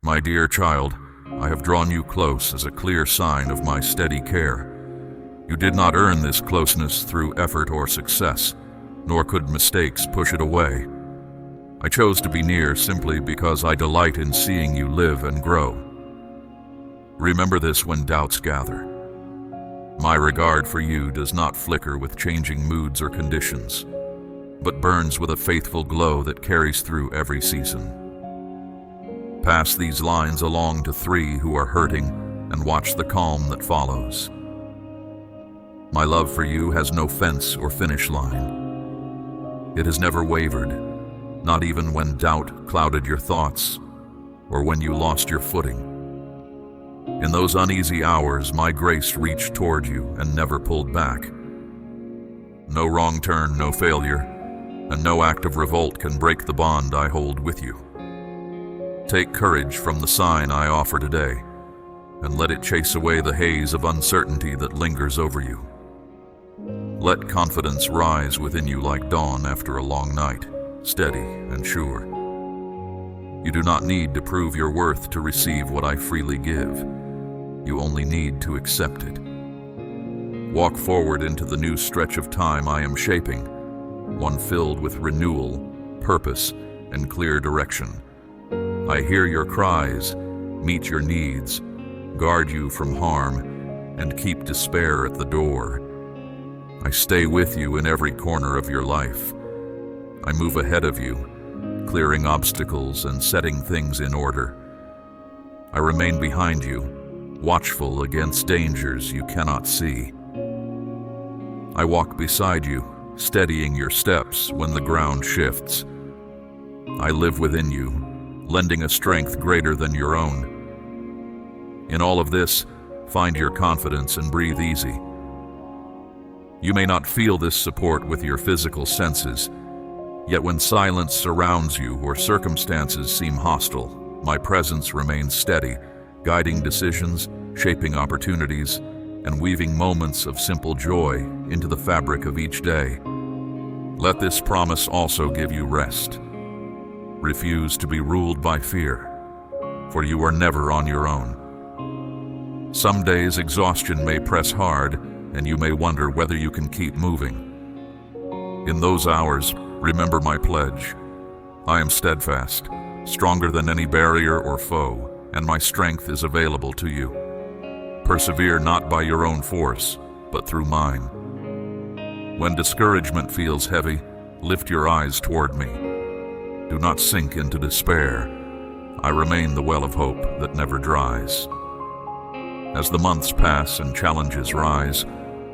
My dear child, I have drawn you close as a clear sign of my steady care. You did not earn this closeness through effort or success, nor could mistakes push it away. I chose to be near simply because I delight in seeing you live and grow. Remember this when doubts gather. My regard for you does not flicker with changing moods or conditions, but burns with a faithful glow that carries through every season. Pass these lines along to 3 who are hurting and watch the calm that follows. My love for you has no fence or finish line. It has never wavered, not even when doubt clouded your thoughts or when you lost your footing. In those uneasy hours, my grace reached toward you and never pulled back. No wrong turn, no failure, and no act of revolt can break the bond I hold with you. Take courage from the sign I offer today, and let it chase away the haze of uncertainty that lingers over you. Let confidence rise within you like dawn after a long night, steady and sure. You do not need to prove your worth to receive what I freely give. You only need to accept it. Walk forward into the new stretch of time I am shaping, one filled with renewal, purpose, and clear direction. I hear your cries, meet your needs, guard you from harm, and keep despair at the door. I stay with you in every corner of your life. I move ahead of you, clearing obstacles and setting things in order. I remain behind you, watchful against dangers you cannot see. I walk beside you, steadying your steps when the ground shifts. I live within you, lending a strength greater than your own. In all of this, find your confidence and breathe easy. You may not feel this support with your physical senses, yet when silence surrounds you or circumstances seem hostile, my presence remains steady, guiding decisions, shaping opportunities, and weaving moments of simple joy into the fabric of each day. Let this promise also give you rest. Refuse to be ruled by fear, for you are never on your own. Some days exhaustion may press hard, and you may wonder whether you can keep moving. In those hours, remember my pledge. I am steadfast, stronger than any barrier or foe, and my strength is available to you. Persevere not by your own force, but through mine. When discouragement feels heavy, lift your eyes toward me. Do not sink into despair. I remain the well of hope that never dries. As the months pass and challenges rise,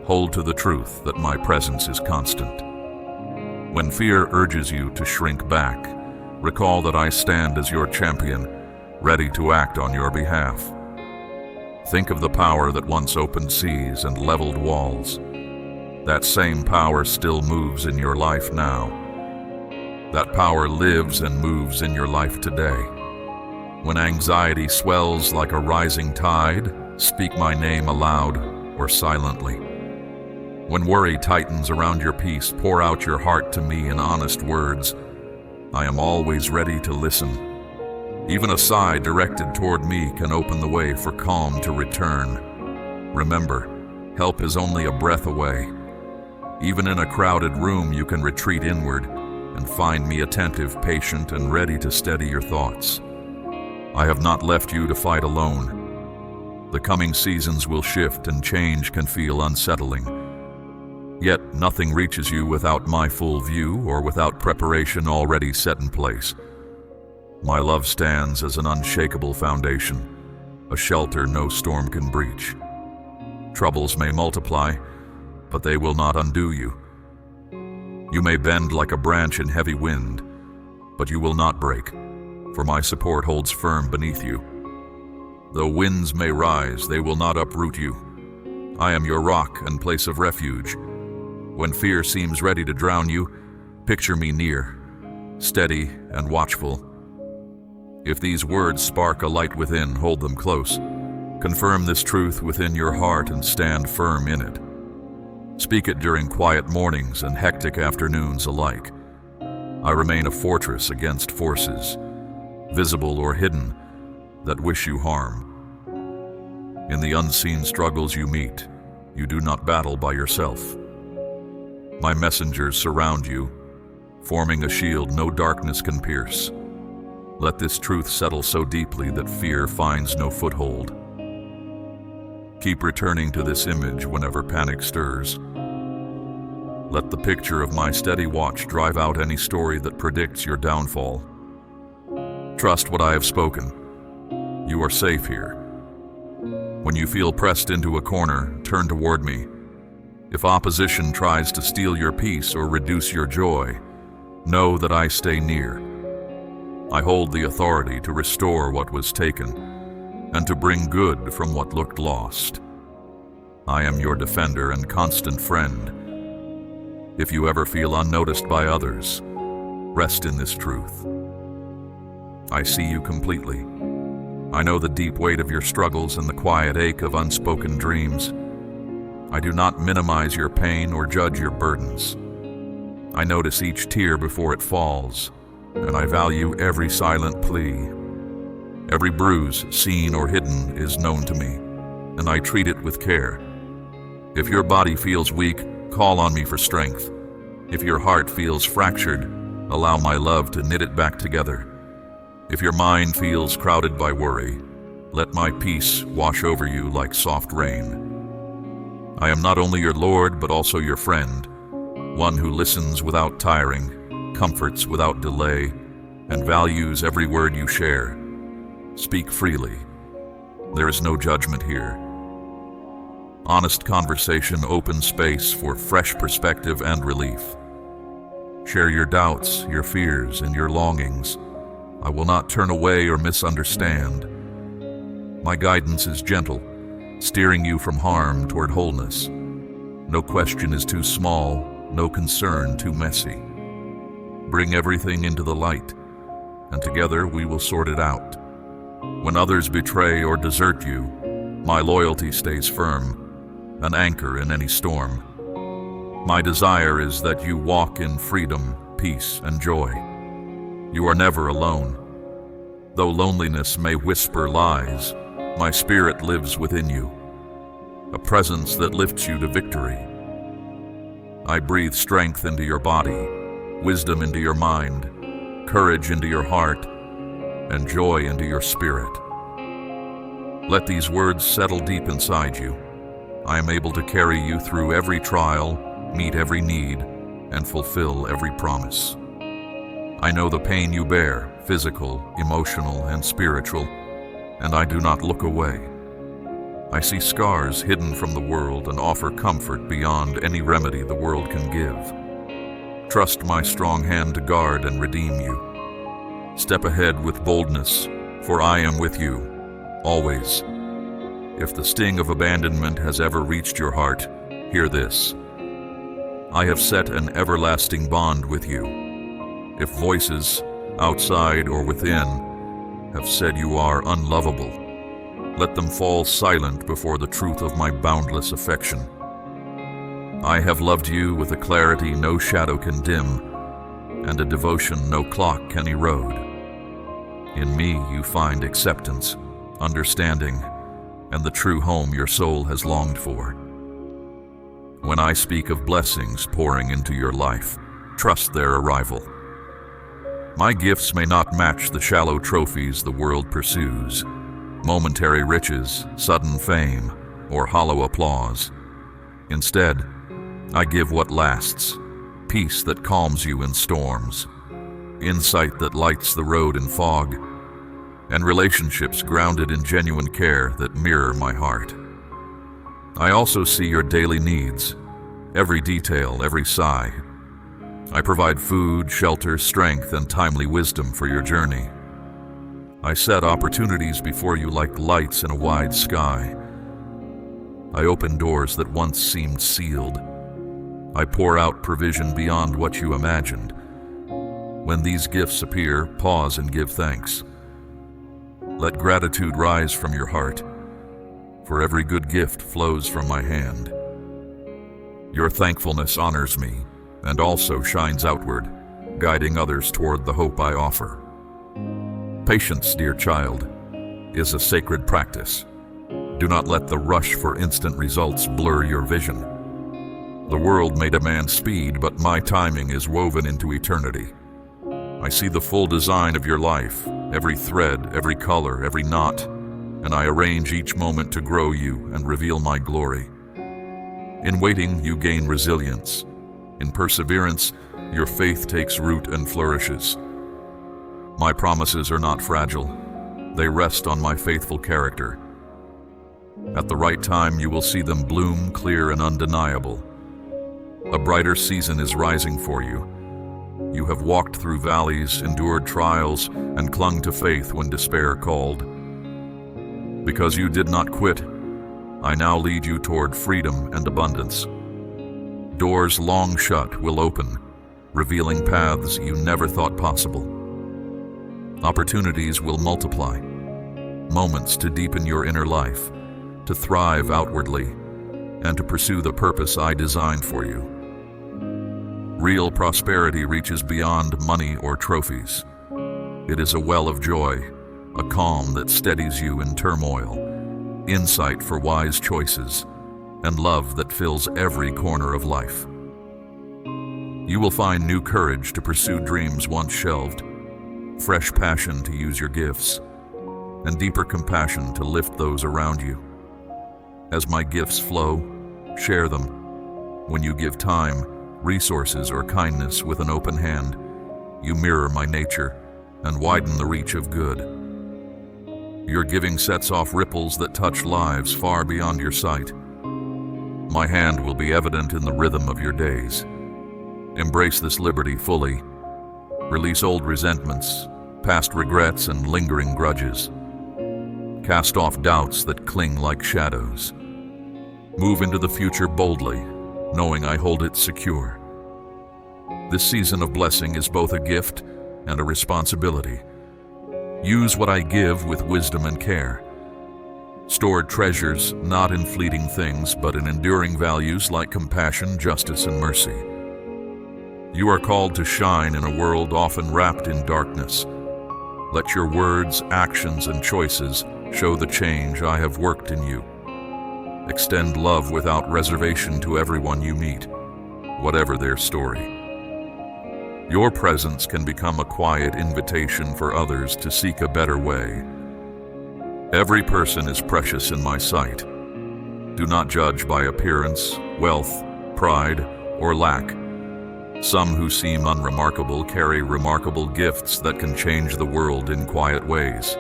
hold to the truth that my presence is constant. When fear urges you to shrink back, recall that I stand as your champion, ready to act on your behalf. Think of the power that once opened seas and leveled walls. That same power still moves in your life now. That power lives and moves in your life today. When anxiety swells like a rising tide, speak my name aloud or silently. When worry tightens around your peace, pour out your heart to me in honest words. I am always ready to listen. Even a sigh directed toward me can open the way for calm to return. Remember, help is only a breath away. Even in a crowded room, you can retreat inward and find me attentive, patient, and ready to steady your thoughts. I have not left you to fight alone. The coming seasons will shift and change can feel unsettling. Yet nothing reaches you without my full view or without preparation already set in place. My love stands as an unshakable foundation, a shelter no storm can breach. Troubles may multiply, but they will not undo you. You may bend like a branch in heavy wind, but you will not break, for my support holds firm beneath you. Though winds may rise, they will not uproot you. I am your rock and place of refuge. When fear seems ready to drown you, picture me near, steady and watchful. If these words spark a light within, hold them close. Confirm this truth within your heart and stand firm in it. Speak it during quiet mornings and hectic afternoons alike. I remain a fortress against forces, visible or hidden, that wish you harm. In the unseen struggles you meet, you do not battle by yourself. My messengers surround you, forming a shield no darkness can pierce. Let this truth settle so deeply that fear finds no foothold. Keep returning to this image whenever panic stirs. Let the picture of my steady watch drive out any story that predicts your downfall. Trust what I have spoken. You are safe here. When you feel pressed into a corner, turn toward me. If opposition tries to steal your peace or reduce your joy, know that I stay near. I hold the authority to restore what was taken and to bring good from what looked lost. I am your defender and constant friend. If you ever feel unnoticed by others, rest in this truth. I see you completely. I know the deep weight of your struggles and the quiet ache of unspoken dreams. I do not minimize your pain or judge your burdens. I notice each tear before it falls, and I value every silent plea. Every bruise, seen or hidden, is known to me, and I treat it with care. If your body feels weak, call on me for strength. If your heart feels fractured, allow my love to knit it back together. If your mind feels crowded by worry, let my peace wash over you like soft rain. I am not only your Lord, but also your friend, one who listens without tiring, comforts without delay, and values every word you share. Speak freely. There is no judgment here. Honest conversation opens space for fresh perspective and relief. Share your doubts, your fears, and your longings. I will not turn away or misunderstand. My guidance is gentle, steering you from harm toward wholeness. No question is too small, no concern too messy. Bring everything into the light, and together we will sort it out. When others betray or desert you, my loyalty stays firm, an anchor in any storm. My desire is that you walk in freedom, peace, and joy. You are never alone. Though loneliness may whisper lies, my spirit lives within you, a presence that lifts you to victory. I breathe strength into your body, wisdom into your mind, courage into your heart, and joy into your spirit. Let these words settle deep inside you. I am able to carry you through every trial, meet every need, and fulfill every promise. I know the pain you bear, physical, emotional, and spiritual, and I do not look away. I see scars hidden from the world and offer comfort beyond any remedy the world can give. Trust my strong hand to guard and redeem you. Step ahead with boldness, for I am with you, always. If the sting of abandonment has ever reached your heart, hear this. I have set an everlasting bond with you. If voices, outside or within, have said you are unlovable, let them fall silent before the truth of my boundless affection. I have loved you with a clarity no shadow can dim, and a devotion no clock can erode. In me you find acceptance, understanding, and the true home your soul has longed for. When I speak of blessings pouring into your life, trust their arrival. My gifts may not match the shallow trophies the world pursues, momentary riches, sudden fame, or hollow applause. Instead, I give what lasts, peace that calms you in storms, insight that lights the road in fog, and relationships grounded in genuine care that mirror my heart. I also see your daily needs, every detail, every sigh. I provide food, shelter, strength, and timely wisdom for your journey. I set opportunities before you like lights in a wide sky. I open doors that once seemed sealed. I pour out provision beyond what you imagined. When these gifts appear, pause and give thanks. Let gratitude rise from your heart, for every good gift flows from my hand. Your thankfulness honors me, and also shines outward, guiding others toward the hope I offer. Patience, dear child. is a sacred practice. Do not let the rush for instant results blur your vision. The world may demand speed, but my timing is woven into eternity. I see the full design of your life, every thread, every color, every knot, and I arrange each moment to grow you and reveal my glory. In waiting, you gain resilience. In perseverance, your faith takes root and flourishes. My promises are not fragile. They rest on my faithful character. At the right time, you will see them bloom clear and undeniable. A brighter season is rising for you. You have walked through valleys, endured trials, and clung to faith when despair called. Because you did not quit, I now lead you toward freedom and abundance. Doors long shut will open, revealing paths you never thought possible. Opportunities will multiply, moments to deepen your inner life, to thrive outwardly, and to pursue the purpose I designed for you. Real prosperity reaches beyond money or trophies. It is a well of joy, a calm that steadies you in turmoil, insight for wise choices, and love that fills every corner of life. You will find new courage to pursue dreams once shelved, fresh passion to use your gifts, and deeper compassion to lift those around you. As my gifts flow, share them. When you give time, resources, or kindness with an open hand, you mirror my nature and widen the reach of good. Your giving sets off ripples that touch lives far beyond your sight. My hand will be evident in the rhythm of your days. Embrace this liberty fully. Release old resentments, past regrets, and lingering grudges. Cast off doubts that cling like shadows. Move into the future boldly, knowing I hold it secure. This season of blessing is both a gift and a responsibility. Use what I give with wisdom and care. Stored treasures not in fleeting things, but in enduring values like compassion, justice, and mercy. You are called to shine in a world often wrapped in darkness. Let your words, actions, and choices show the change I have worked in you. Extend love without reservation to everyone you meet, whatever their story. Your presence can become a quiet invitation for others to seek a better way. Every person is precious in my sight. Do not judge by appearance, wealth, pride, or lack. Some who seem unremarkable carry remarkable gifts that can change the world in quiet ways.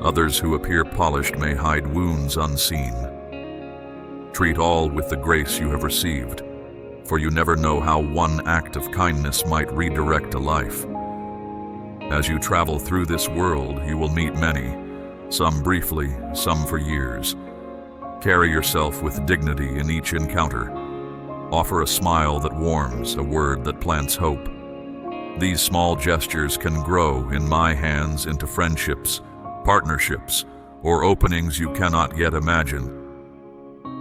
Others who appear polished may hide wounds unseen. Treat all with the grace you have received, for you never know how one act of kindness might redirect a life. As you travel through this world, you will meet many, some briefly, some for years. Carry yourself with dignity in each encounter. Offer a smile that warms, a word that plants hope. These small gestures can grow in my hands into friendships, partnerships, or openings you cannot yet imagine.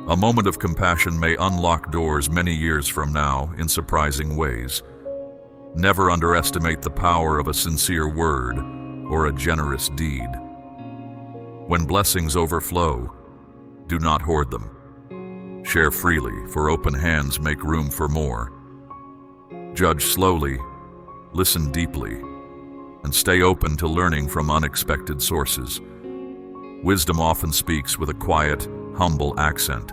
A moment of compassion may unlock doors many years from now in surprising ways. Never underestimate the power of a sincere word or a generous deed. When blessings overflow, do not hoard them. Share freely, for open hands make room for more. Judge slowly, listen deeply, and stay open to learning from unexpected sources. Wisdom often speaks with a quiet, humble accent.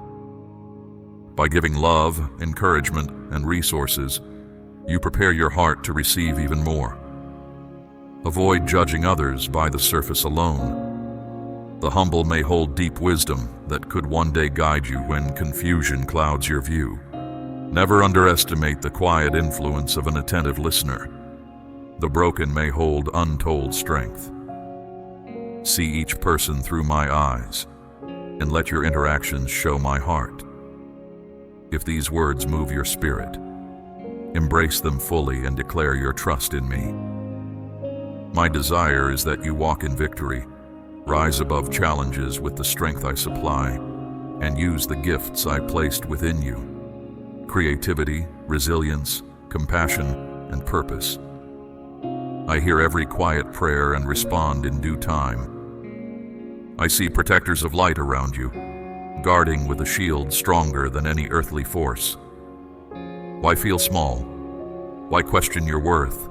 By giving love, encouragement, and resources, you prepare your heart to receive even more. Avoid judging others by the surface alone. The humble may hold deep wisdom that could one day guide you when confusion clouds your view. Never underestimate the quiet influence of an attentive listener. The broken may hold untold strength. See each person through my eyes, and let your interactions show my heart. If these words move your spirit, embrace them fully and declare your trust in me. My desire is that you walk in victory, rise above challenges with the strength I supply, and use the gifts I placed within you: creativity, resilience, compassion, and purpose. I hear every quiet prayer and respond in due time. I see protectors of light around you, guarding with a shield stronger than any earthly force. Why feel small? Why question your worth?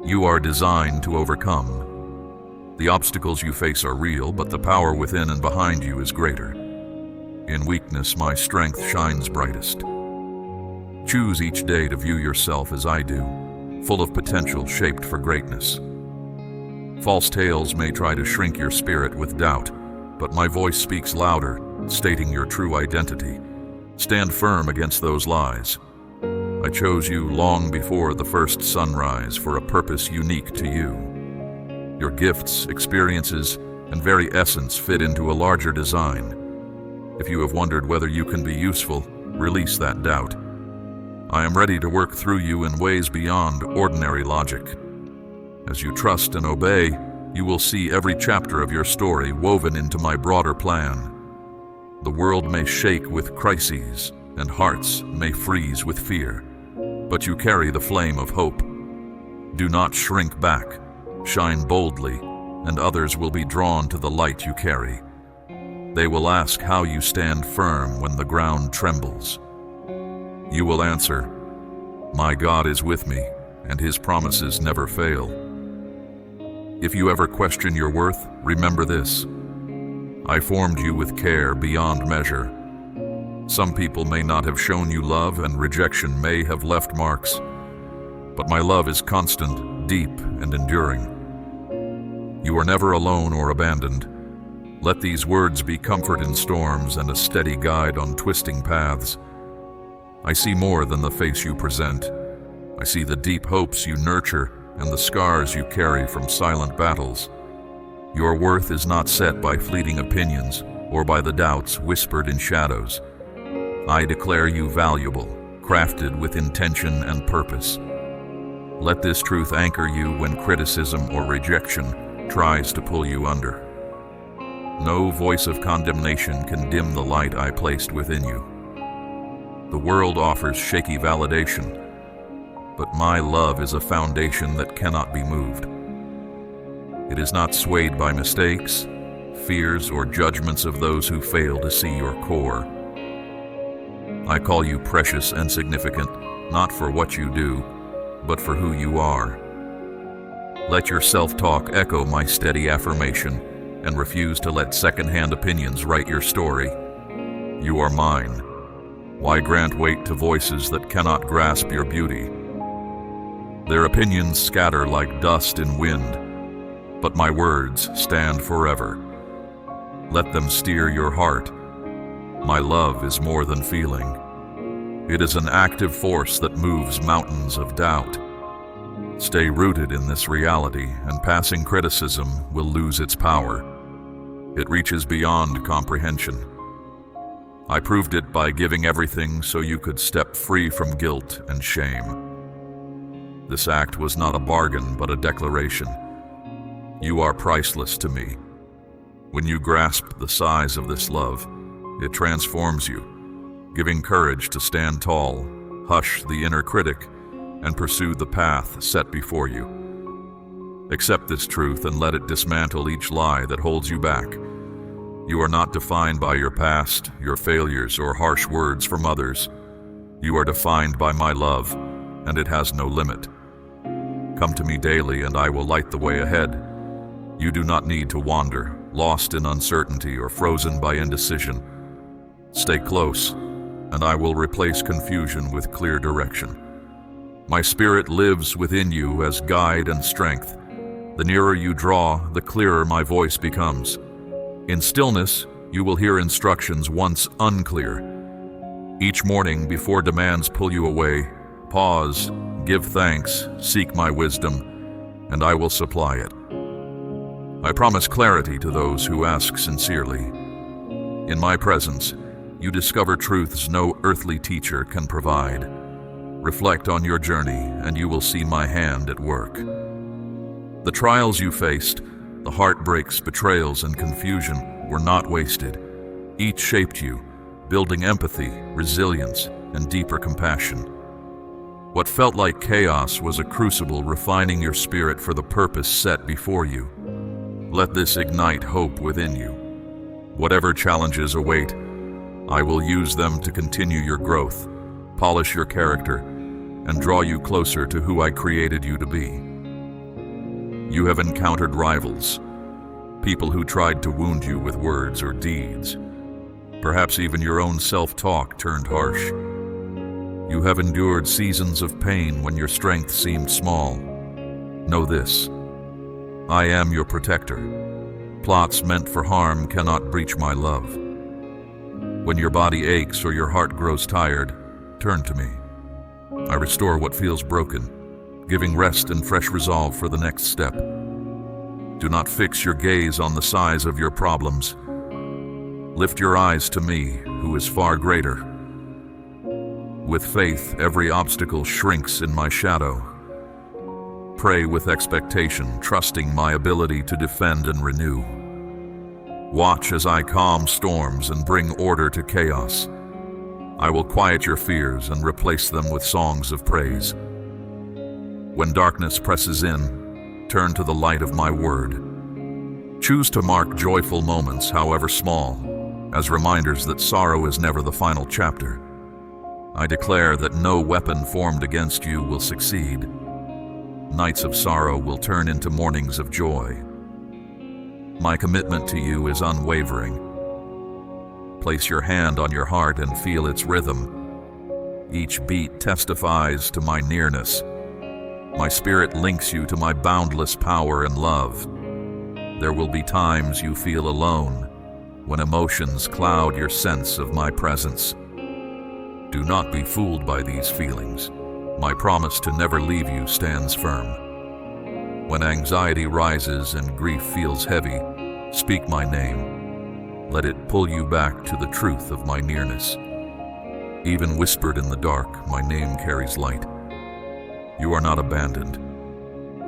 You are designed to overcome. The obstacles you face are real, but the power within and behind you is greater. In weakness, my strength shines brightest. Choose each day to view yourself as I do, full of potential shaped for greatness. False tales may try to shrink your spirit with doubt, but my voice speaks louder, stating your true identity. Stand firm against those lies. I chose you long before the first sunrise for a purpose unique to you. Your gifts, experiences, and very essence fit into a larger design. If you have wondered whether you can be useful, release that doubt. I am ready to work through you in ways beyond ordinary logic. As you trust and obey, you will see every chapter of your story woven into my broader plan. The world may shake with crises, and hearts may freeze with fear, but you carry the flame of hope. Do not shrink back. Shine boldly, and others will be drawn to the light you carry. They will ask how you stand firm when the ground trembles. You will answer, "My God is with me, and His promises never fail." If you ever question your worth, remember this. I formed you with care beyond measure. Some people may not have shown you love, and rejection may have left marks. But my love is constant, deep, and enduring. You are never alone or abandoned. Let these words be comfort in storms and a steady guide on twisting paths. I see more than the face you present. I see the deep hopes you nurture and the scars you carry from silent battles. Your worth is not set by fleeting opinions or by the doubts whispered in shadows. I declare you valuable, crafted with intention and purpose. Let this truth anchor you when criticism or rejection tries to pull you under. No voice of condemnation can dim the light I placed within you. The world offers shaky validation, but my love is a foundation that cannot be moved. It is not swayed by mistakes, fears, or judgments of those who fail to see your core. I call you precious and significant, not for what you do, but for who you are. Let your self-talk echo my steady affirmation, and refuse to let second-hand opinions write your story. You are mine. Why grant weight to voices that cannot grasp your beauty? Their opinions scatter like dust in wind, but my words stand forever. Let them steer your heart. My love is more than feeling. It is an active force that moves mountains of doubt. Stay rooted in this reality, and passing criticism will lose its power. It reaches beyond comprehension. I proved it by giving everything so you could step free from guilt and shame. This act was not a bargain, but a declaration. You are priceless to me. When you grasp the size of this love, it transforms you, giving courage to stand tall, hush the inner critic, and pursue the path set before you. Accept this truth and let it dismantle each lie that holds you back. You are not defined by your past, your failures, or harsh words from others. You are defined by my love, and it has no limit. Come to me daily, and I will light the way ahead. You do not need to wander, lost in uncertainty or frozen by indecision. Stay close, and I will replace confusion with clear direction. My spirit lives within you as guide and strength. The nearer you draw, the clearer my voice becomes. In stillness, you will hear instructions once unclear. Each morning, before demands pull you away, pause, give thanks, seek my wisdom, and I will supply it. I promise clarity to those who ask sincerely. In my presence, you discover truths no earthly teacher can provide. Reflect on your journey, and you will see my hand at work. The trials you faced, the heartbreaks, betrayals, and confusion were not wasted. Each shaped you, building empathy, resilience, and deeper compassion. What felt like chaos was a crucible refining your spirit for the purpose set before you. Let this ignite hope within you. Whatever challenges await, I will use them to continue your growth, polish your character, and draw you closer to who I created you to be. You have encountered rivals, people who tried to wound you with words or deeds. Perhaps even your own self-talk turned harsh. You have endured seasons of pain when your strength seemed small. Know this: I am your protector. Plots meant for harm cannot breach my love. When your body aches or your heart grows tired, turn to me. I restore what feels broken, giving rest and fresh resolve for the next step. Do not fix your gaze on the size of your problems. Lift your eyes to me, who is far greater. With faith, every obstacle shrinks in my shadow. Pray with expectation, trusting my ability to defend and renew. Watch as I calm storms and bring order to chaos. I will quiet your fears and replace them with songs of praise. When darkness presses in, turn to the light of my word. Choose to mark joyful moments, however small, as reminders that sorrow is never the final chapter. I declare that no weapon formed against you will succeed. Nights of sorrow will turn into mornings of joy. My commitment to you is unwavering. Place your hand on your heart and feel its rhythm. Each beat testifies to my nearness. My spirit links you to my boundless power and love. There will be times you feel alone, when emotions cloud your sense of my presence. Do not be fooled by these feelings. My promise to never leave you stands firm. When anxiety rises and grief feels heavy, speak my name. Let it pull you back to the truth of my nearness. Even whispered in the dark, my name carries light. You are not abandoned.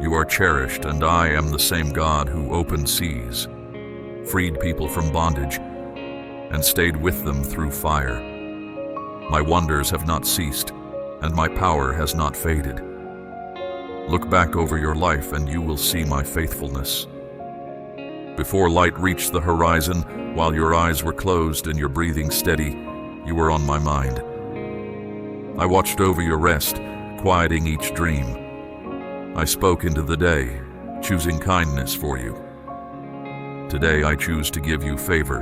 You are cherished, and I am the same God who opened seas, freed people from bondage, and stayed with them through fire. My wonders have not ceased, and my power has not faded. Look back over your life and you will see my faithfulness. Before light reached the horizon, while your eyes were closed and your breathing steady, you were on my mind. I watched over your rest, quieting each dream. I spoke into the day, choosing kindness for you. Today I choose to give you favor.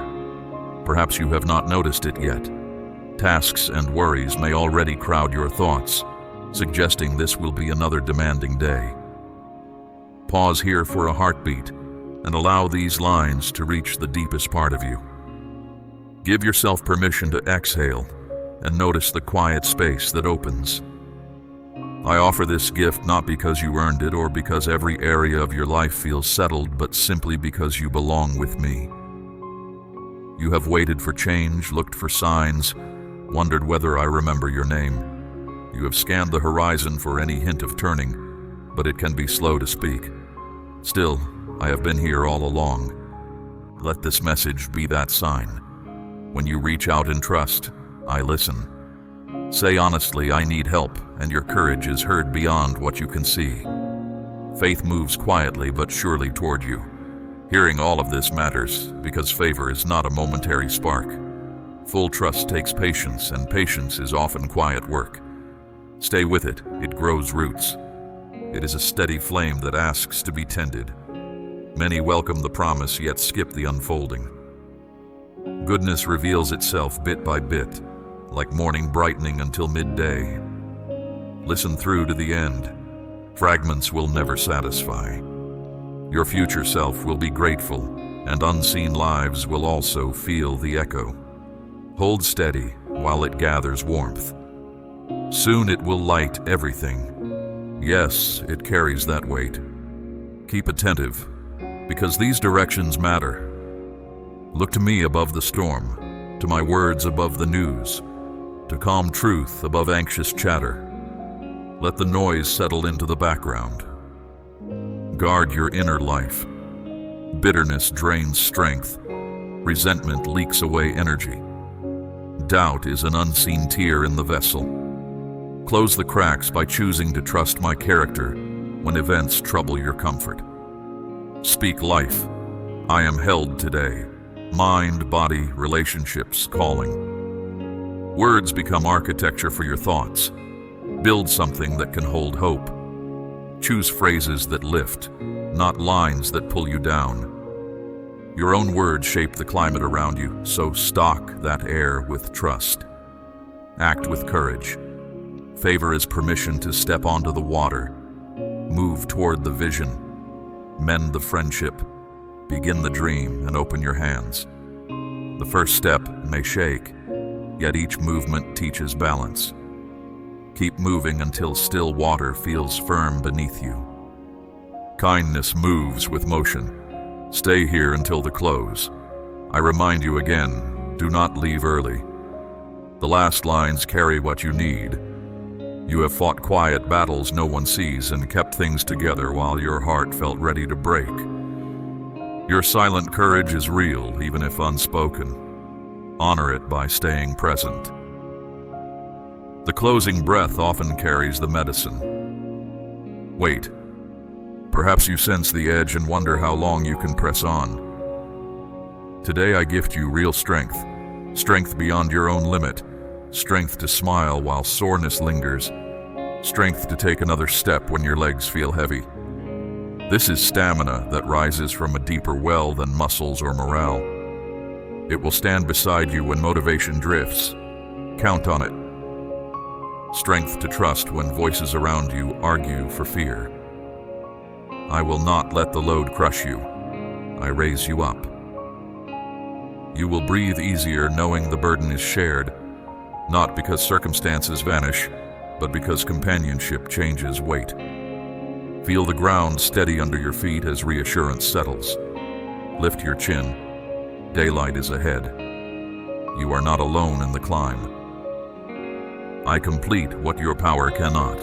Perhaps you have not noticed it yet. Tasks and worries may already crowd your thoughts, suggesting this will be another demanding day. Pause here for a heartbeat and allow these lines to reach the deepest part of you. Give yourself permission to exhale and notice the quiet space that opens. I offer this gift not because you earned it or because every area of your life feels settled, but simply because you belong with me. You have waited for change, looked for signs, wondered whether I remember your name. You have scanned the horizon for any hint of turning, but it can be slow to speak. Still, I have been here all along. Let this message be that sign. When you reach out in trust, I listen. Say honestly, I need help, and your courage is heard beyond what you can see. Faith moves quietly but surely toward you. Hearing all of this matters, because favor is not a momentary spark. Full trust takes patience, and patience is often quiet work. Stay with it, it grows roots. It is a steady flame that asks to be tended. Many welcome the promise, yet skip the unfolding. Goodness reveals itself bit by bit, like morning brightening until midday. Listen through to the end. Fragments will never satisfy. Your future self will be grateful, and unseen lives will also feel the echo. Hold steady while it gathers warmth. Soon it will light everything. Yes, it carries that weight. Keep attentive, because these directions matter. Look to me above the storm, to my words above the news, to calm truth above anxious chatter. Let the noise settle into the background. Guard your inner life. Bitterness drains strength. Resentment leaks away energy. Doubt is an unseen tear in the vessel. Close the cracks by choosing to trust my character when events trouble your comfort. Speak life, I am held today. Mind, body, relationships calling. Words become architecture for your thoughts. Build something that can hold hope. Choose phrases that lift, not lines that pull you down. Your own words shape the climate around you, so stock that air with trust. Act with courage. Favor is permission to step onto the water. Move toward the vision. Mend the friendship. Begin the dream and open your hands. The first step may shake, yet each movement teaches balance. Keep moving until still water feels firm beneath you. Kindness moves with motion. Stay here until the close. I remind you again, do not leave early. The last lines carry what you need. You have fought quiet battles no one sees and kept things together while your heart felt ready to break. Your silent courage is real, even if unspoken. Honor it by staying present. The closing breath often carries the medicine. Wait. Perhaps you sense the edge and wonder how long you can press on. Today I gift you real strength. Strength beyond your own limit. Strength to smile while soreness lingers. Strength to take another step when your legs feel heavy. This is stamina that rises from a deeper well than muscles or morale. It will stand beside you when motivation drifts. Count on it. Strength to trust when voices around you argue for fear. I will not let the load crush you. I raise you up. You will breathe easier knowing the burden is shared, not because circumstances vanish, but because companionship changes weight. Feel the ground steady under your feet as reassurance settles. Lift your chin. Daylight is ahead. You are not alone in the climb. I complete what your power cannot.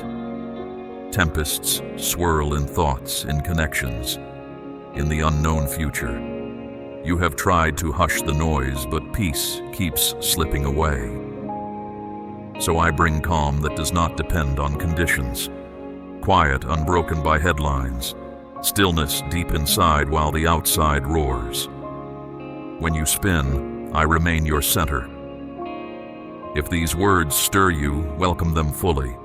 Tempests swirl in thoughts, in connections, in the unknown future. You have tried to hush the noise, but peace keeps slipping away. So I bring calm that does not depend on conditions. Quiet, unbroken by headlines. Stillness deep inside while the outside roars. When you spin, I remain your center. If these words stir you, welcome them fully.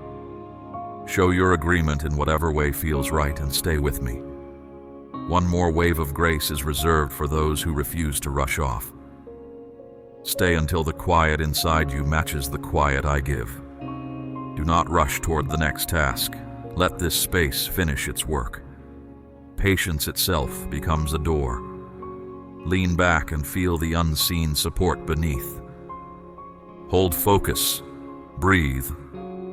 Show your agreement in whatever way feels right and stay with me. One more wave of grace is reserved for those who refuse to rush off. Stay until the quiet inside you matches the quiet I give. Do not rush toward the next task. Let this space finish its work. Patience itself becomes a door. Lean back and feel the unseen support beneath. Hold focus, breathe,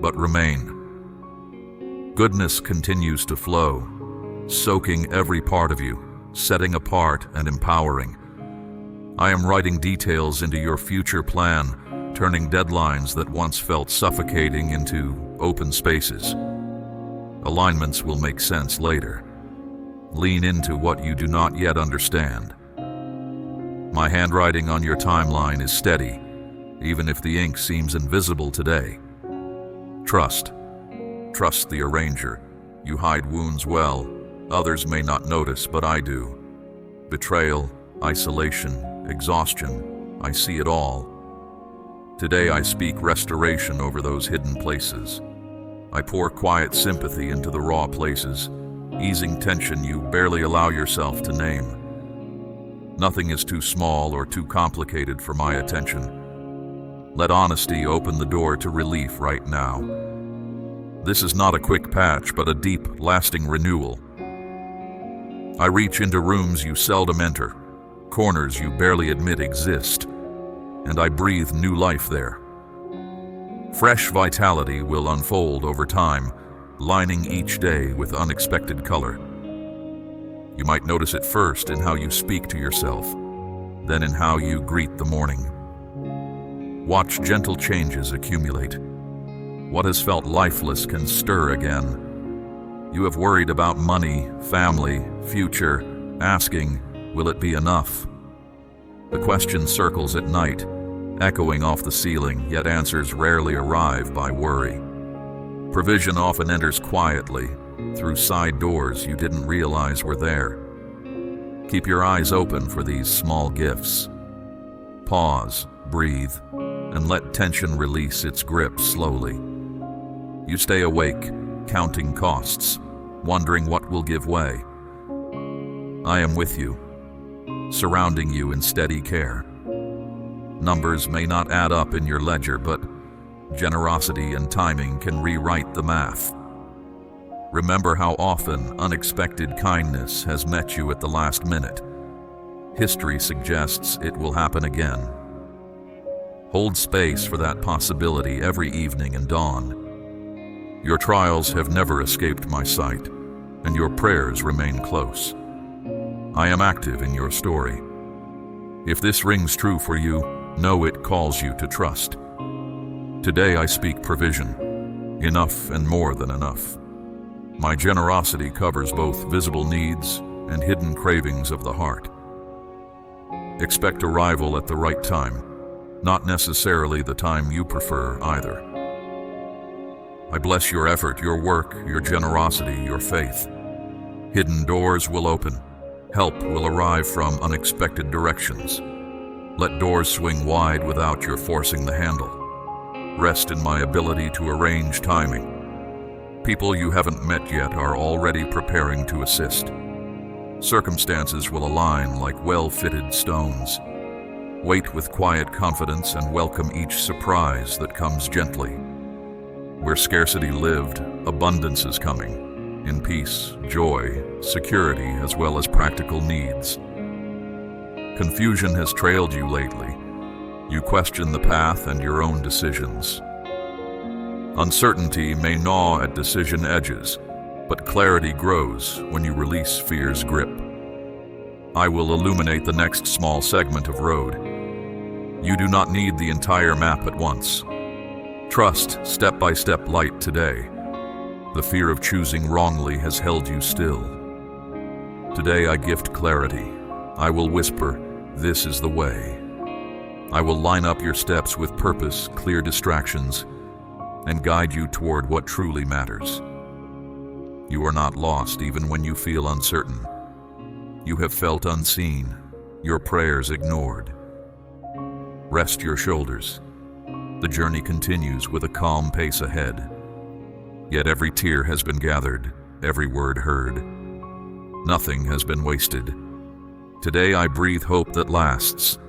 but remain. Goodness continues to flow, soaking every part of you, setting apart and empowering. I am writing details into your future plan, turning deadlines that once felt suffocating into open spaces. Alignments will make sense later. Lean into what you do not yet understand. My handwriting on your timeline is steady, even if the ink seems invisible today. Trust. Trust the arranger. You hide wounds well. Others may not notice, but I do. Betrayal, isolation, exhaustion, I see it all. Today I speak restoration over those hidden places. I pour quiet sympathy into the raw places, easing tension you barely allow yourself to name. Nothing is too small or too complicated for my attention. Let honesty open the door to relief right now. This is not a quick patch, but a deep, lasting renewal. I reach into rooms you seldom enter, corners you barely admit exist, and I breathe new life there. Fresh vitality will unfold over time, lining each day with unexpected color. You might notice it first in how you speak to yourself, then in how you greet the morning. Watch gentle changes accumulate. What has felt lifeless can stir again. You have worried about money, family, future, asking, will it be enough? The question circles at night, echoing off the ceiling, yet answers rarely arrive by worry. Provision often enters quietly, through side doors you didn't realize were there. Keep your eyes open for these small gifts. Pause, breathe, and let tension release its grip slowly. You stay awake, counting costs, wondering what will give way. I am with you, surrounding you in steady care. Numbers may not add up in your ledger, but generosity and timing can rewrite the math. Remember how often unexpected kindness has met you at the last minute. History suggests it will happen again. Hold space for that possibility every evening and dawn. Your trials have never escaped my sight, and your prayers remain close. I am active in your story. If this rings true for you, know it calls you to trust. Today I speak provision, enough and more than enough. My generosity covers both visible needs and hidden cravings of the heart. Expect arrival at the right time, not necessarily the time you prefer either. I bless your effort, your work, your generosity, your faith. Hidden doors will open. Help will arrive from unexpected directions. Let doors swing wide without your forcing the handle. Rest in my ability to arrange timing. People you haven't met yet are already preparing to assist. Circumstances will align like well-fitted stones. Wait with quiet confidence and welcome each surprise that comes gently. Where scarcity lived, abundance is coming, in peace, joy, security, as well as practical needs. Confusion has trailed you lately. You question the path and your own decisions. Uncertainty may gnaw at decision edges, but clarity grows when you release fear's grip. I will illuminate the next small segment of road. You do not need the entire map at once. Trust step-by-step light today. The fear of choosing wrongly has held you still. Today I gift clarity. I will whisper, "This is the way." I will line up your steps with purpose, clear distractions, and guide you toward what truly matters. You are not lost even when you feel uncertain. You have felt unseen, your prayers ignored. Rest your shoulders. The journey continues with a calm pace ahead. Yet every tear has been gathered, every word heard. Nothing has been wasted. Today I breathe hope that lasts,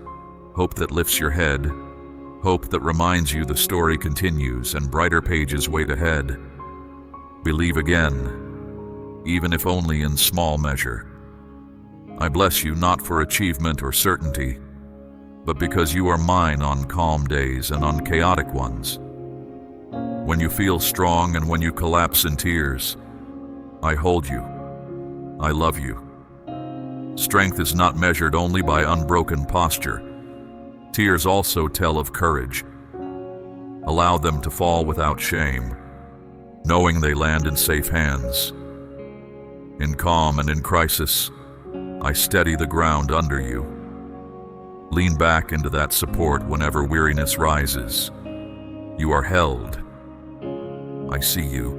hope that lifts your head, hope that reminds you the story continues and brighter pages wait ahead. Believe again, even if only in small measure. I bless you not for achievement or certainty, but because you are mine on calm days and on chaotic ones. When you feel strong and when you collapse in tears, I hold you. I love you. Strength is not measured only by unbroken posture. Tears also tell of courage. Allow them to fall without shame, knowing they land in safe hands. In calm and in crisis, I steady the ground under you. Lean back into that support whenever weariness rises. You are held. I see you,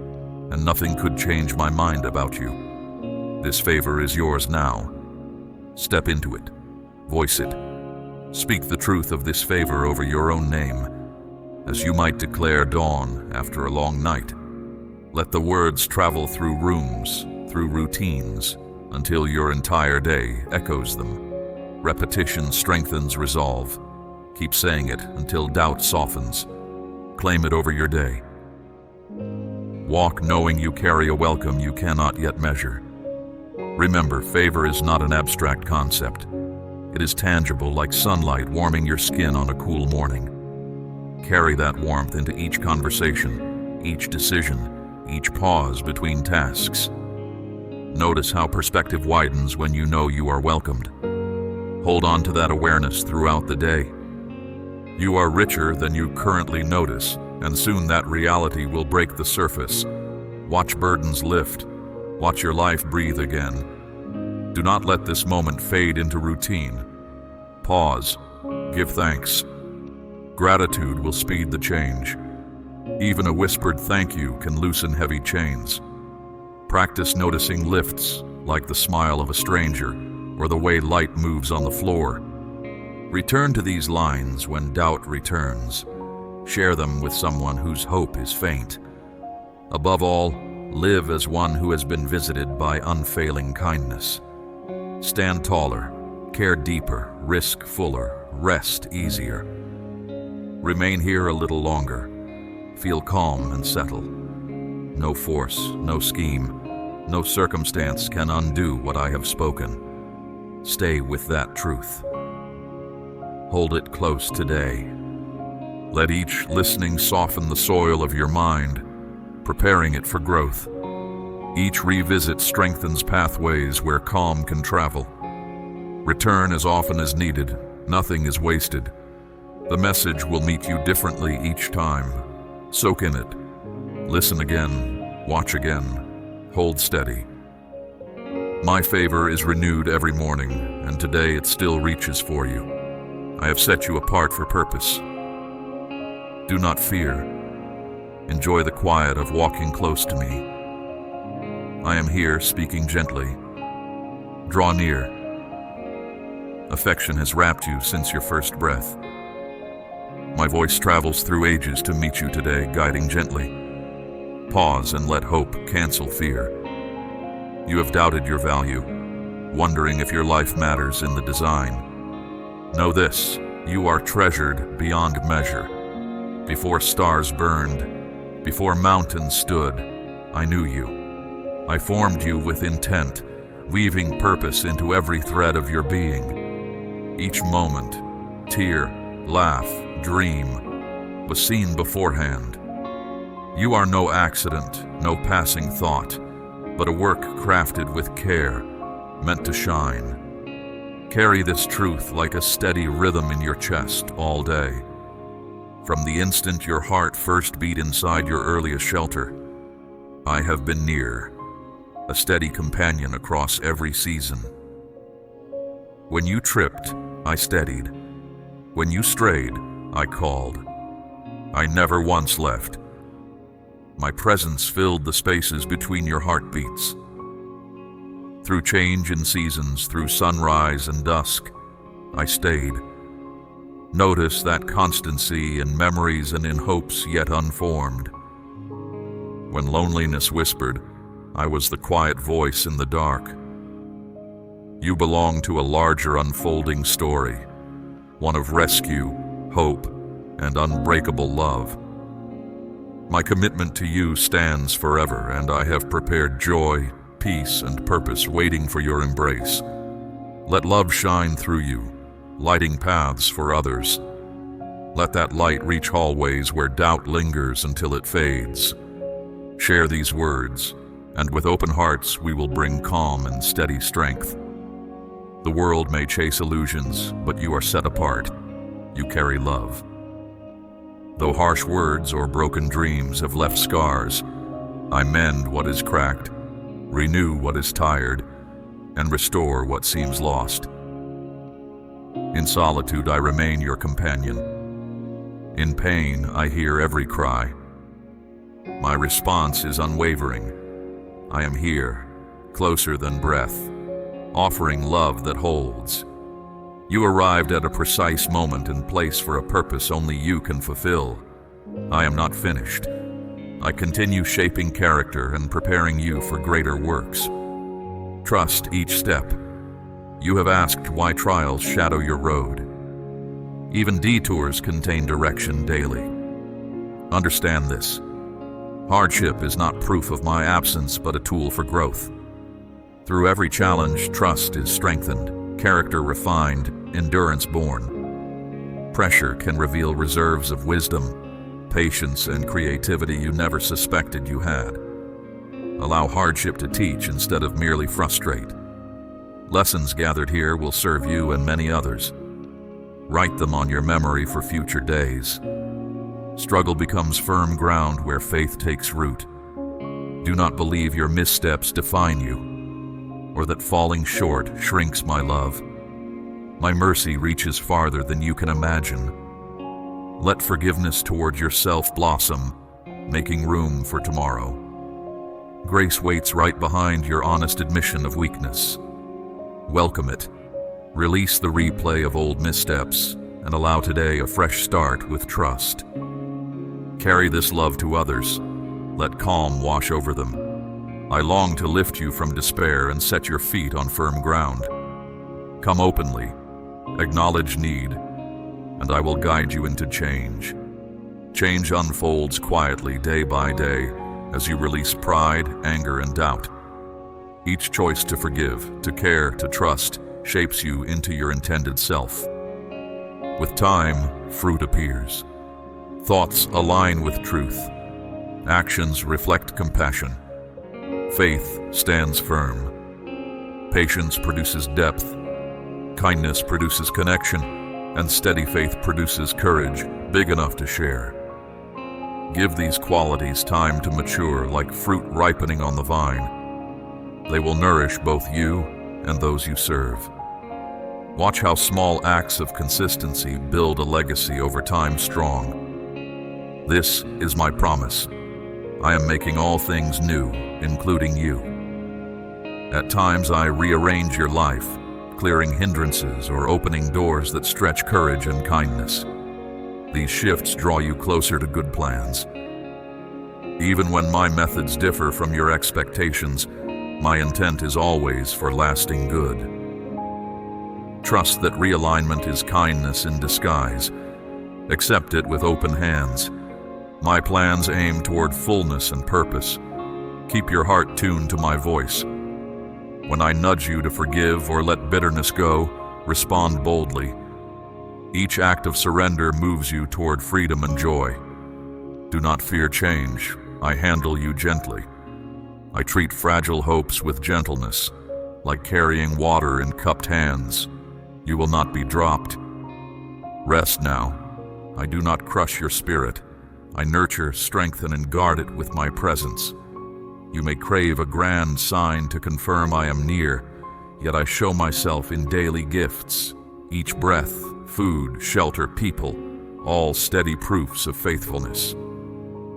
and nothing could change my mind about you. This favor is yours now. Step into it. Voice it. Speak the truth of this favor over your own name, as you might declare dawn after a long night. Let the words travel through rooms, through routines, until your entire day echoes them. Repetition strengthens resolve. Keep saying it until doubt softens. Claim it over your day. Walk knowing you carry a welcome you cannot yet measure. Remember, favor is not an abstract concept. It is tangible, like sunlight warming your skin on a cool morning. Carry that warmth into each conversation, each decision, each pause between tasks. Notice how perspective widens when you know you are welcomed. Hold on to that awareness throughout the day. You are richer than you currently notice, and soon that reality will break the surface. Watch burdens lift. Watch your life breathe again. Do not let this moment fade into routine. Pause. Give thanks. Gratitude will speed the change. Even a whispered thank you can loosen heavy chains. Practice noticing lifts, like the smile of a stranger, or the way light moves on the floor. Return to these lines when doubt returns. Share them with someone whose hope is faint. Above all, live as one who has been visited by unfailing kindness. Stand taller, care deeper, risk fuller, rest easier. Remain here a little longer. Feel calm and settle. No force, no scheme, no circumstance can undo what I have spoken. Stay with that truth. Hold it close today. Let each listening soften the soil of your mind, preparing it for growth. Each revisit strengthens pathways where calm can travel. Return as often as needed. Nothing is wasted. The message will meet you differently each time. Soak in it. Listen again. Watch again. Hold steady. My favor is renewed every morning, and today it still reaches for you. I have set you apart for purpose. Do not fear. Enjoy the quiet of walking close to me. I am here speaking gently. Draw near. Affection has wrapped you since your first breath. My voice travels through ages to meet you today, guiding gently. Pause and let hope cancel fear. You have doubted your value, wondering if your life matters in the design. Know this, you are treasured beyond measure. Before stars burned, before mountains stood, I knew you. I formed you with intent, weaving purpose into every thread of your being. Each moment, tear, laugh, dream, was seen beforehand. You are no accident, no passing thought, but a work crafted with care, meant to shine. Carry this truth like a steady rhythm in your chest all day. From the instant your heart first beat inside your earliest shelter, I have been near, a steady companion across every season. When you tripped, I steadied. When you strayed, I called. I never once left. My presence filled the spaces between your heartbeats. Through change in seasons, through sunrise and dusk, I stayed. Notice that constancy in memories and in hopes yet unformed. When loneliness whispered, I was the quiet voice in the dark. You belong to a larger unfolding story, one of rescue, hope, and unbreakable love. My commitment to you stands forever, and I have prepared joy, peace, and purpose waiting for your embrace. Let love shine through you, lighting paths for others. Let that light reach hallways where doubt lingers until it fades. Share these words, and with open hearts we will bring calm and steady strength. The world may chase illusions, but you are set apart. You carry love. Though harsh words or broken dreams have left scars, I mend what is cracked, renew what is tired, and restore what seems lost. In solitude, I remain your companion. In pain, I hear every cry. My response is unwavering. I am here, closer than breath, offering love that holds. You arrived at a precise moment and place for a purpose only you can fulfill. I am not finished. I continue shaping character and preparing you for greater works. Trust each step. You have asked why trials shadow your road. Even detours contain direction daily. Understand this. Hardship is not proof of my absence, but a tool for growth. Through every challenge, trust is strengthened, character refined, endurance born. Pressure can reveal reserves of wisdom, patience, and creativity you never suspected you had. Allow hardship to teach instead of merely frustrate. Lessons gathered here will serve you and many others. Write them on your memory for future days. Struggle becomes firm ground where faith takes root. Do not believe your missteps define you, or that falling short shrinks my love. My mercy reaches farther than you can imagine. Let forgiveness toward yourself blossom, making room for tomorrow. Grace waits right behind your honest admission of weakness. Welcome it. Release the replay of old missteps and allow today a fresh start with trust. Carry this love to others. Let calm wash over them. I long to lift you from despair and set your feet on firm ground. Come openly, acknowledge need, and I will guide you into change. Change unfolds quietly day by day as you release pride, anger, and doubt. Each choice to forgive, to care, to trust shapes you into your intended self. With time, fruit appears. Thoughts align with truth. Actions reflect compassion. Faith stands firm. Patience produces depth. Kindness produces connection. And steady faith produces courage big enough to share. Give these qualities time to mature like fruit ripening on the vine. They will nourish both you and those you serve. Watch how small acts of consistency build a legacy over time strong. This is my promise. I am making all things new, including you. At times I rearrange your life, clearing hindrances or opening doors that stretch courage and kindness. These shifts draw you closer to good plans. Even when my methods differ from your expectations, my intent is always for lasting good. Trust that realignment is kindness in disguise. Accept it with open hands. My plans aim toward fullness and purpose. Keep your heart tuned to my voice. When I nudge you to forgive or let bitterness go, respond boldly. Each act of surrender moves you toward freedom and joy. Do not fear change. I handle you gently. I treat fragile hopes with gentleness, like carrying water in cupped hands. You will not be dropped. Rest now. I do not crush your spirit. I nurture, strengthen, and guard it with my presence. You may crave a grand sign to confirm I am near, yet I show myself in daily gifts. Each breath, food, shelter, people, all steady proofs of faithfulness.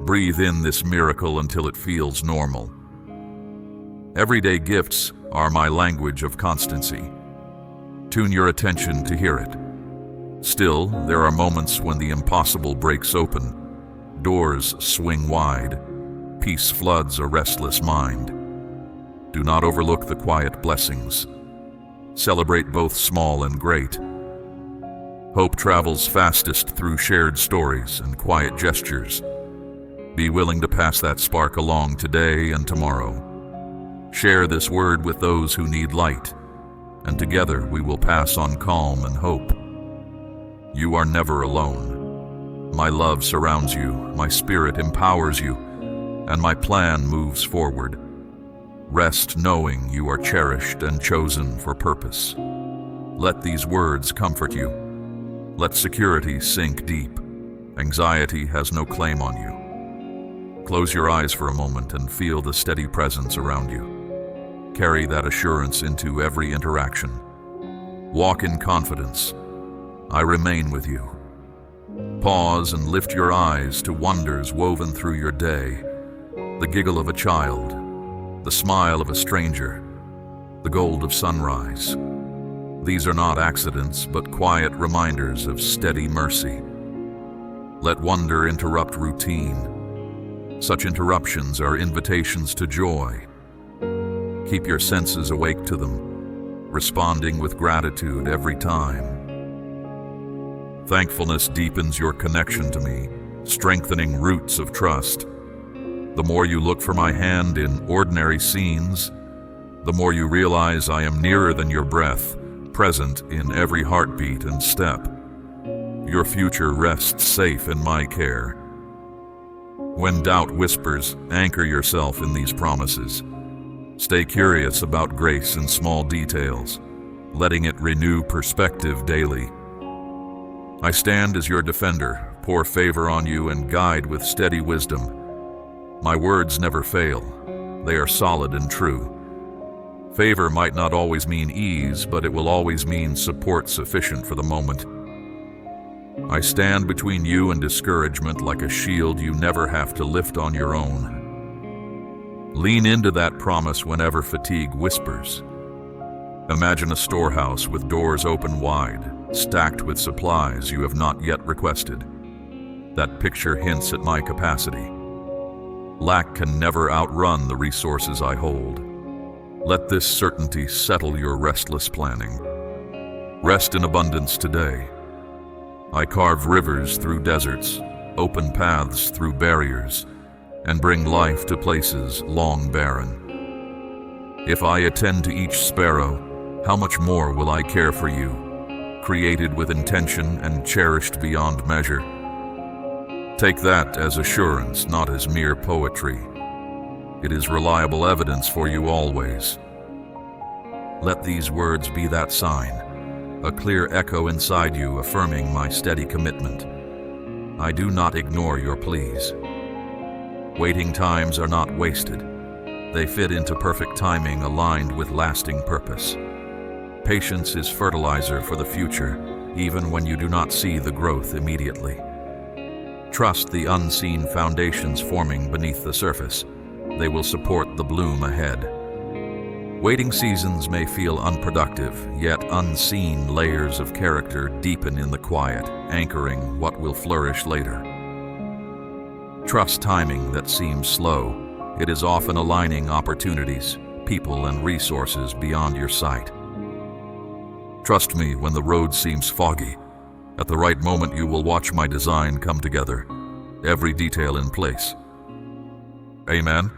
Breathe in this miracle until it feels normal. Everyday gifts are my language of constancy. Tune your attention to hear it. Still, there are moments when the impossible breaks open. Doors swing wide. Peace floods a restless mind. Do not overlook the quiet blessings. Celebrate both small and great. Hope travels fastest through shared stories and quiet gestures. Be willing to pass that spark along today and tomorrow. Share this word with those who need light, and together we will pass on calm and hope. You are never alone. My love surrounds you, my spirit empowers you, and my plan moves forward. Rest knowing you are cherished and chosen for purpose. Let these words comfort you. Let security sink deep. Anxiety has no claim on you. Close your eyes for a moment and feel the steady presence around you. Carry that assurance into every interaction. Walk in confidence. I remain with you. Pause and lift your eyes to wonders woven through your day. The giggle of a child, the smile of a stranger, the gold of sunrise. These are not accidents, but quiet reminders of steady mercy. Let wonder interrupt routine. Such interruptions are invitations to joy. Keep your senses awake to them, responding with gratitude every time. Thankfulness deepens your connection to me, strengthening roots of trust. The more you look for my hand in ordinary scenes, the more you realize I am nearer than your breath, present in every heartbeat and step. Your future rests safe in my care. When doubt whispers, anchor yourself in these promises. Stay curious about grace in small details, letting it renew perspective daily. I stand as your defender, pour favor on you, and guide with steady wisdom. My words never fail. They are solid and true. Favor might not always mean ease, but it will always mean support sufficient for the moment. I stand between you and discouragement like a shield you never have to lift on your own. Lean into that promise whenever fatigue whispers. Imagine a storehouse with doors open wide, stacked with supplies you have not yet requested. That picture hints at my capacity. Lack can never outrun the resources I hold. Let this certainty settle your restless planning. Rest in abundance today. I carve rivers through deserts, open paths through barriers, and bring life to places long barren. If I attend to each sparrow, how much more will I care for you, created with intention and cherished beyond measure? Take that as assurance, not as mere poetry. It is reliable evidence for you always. Let these words be that sign, a clear echo inside you affirming my steady commitment. I do not ignore your pleas. Waiting times are not wasted. They fit into perfect timing aligned with lasting purpose. Patience is fertilizer for the future, even when you do not see the growth immediately. Trust the unseen foundations forming beneath the surface. They will support the bloom ahead. Waiting seasons may feel unproductive, yet unseen layers of character deepen in the quiet, anchoring what will flourish later. Trust timing that seems slow. It is often aligning opportunities, people, and resources beyond your sight. Trust me when the road seems foggy. At the right moment, you will watch my design come together, every detail in place. Amen.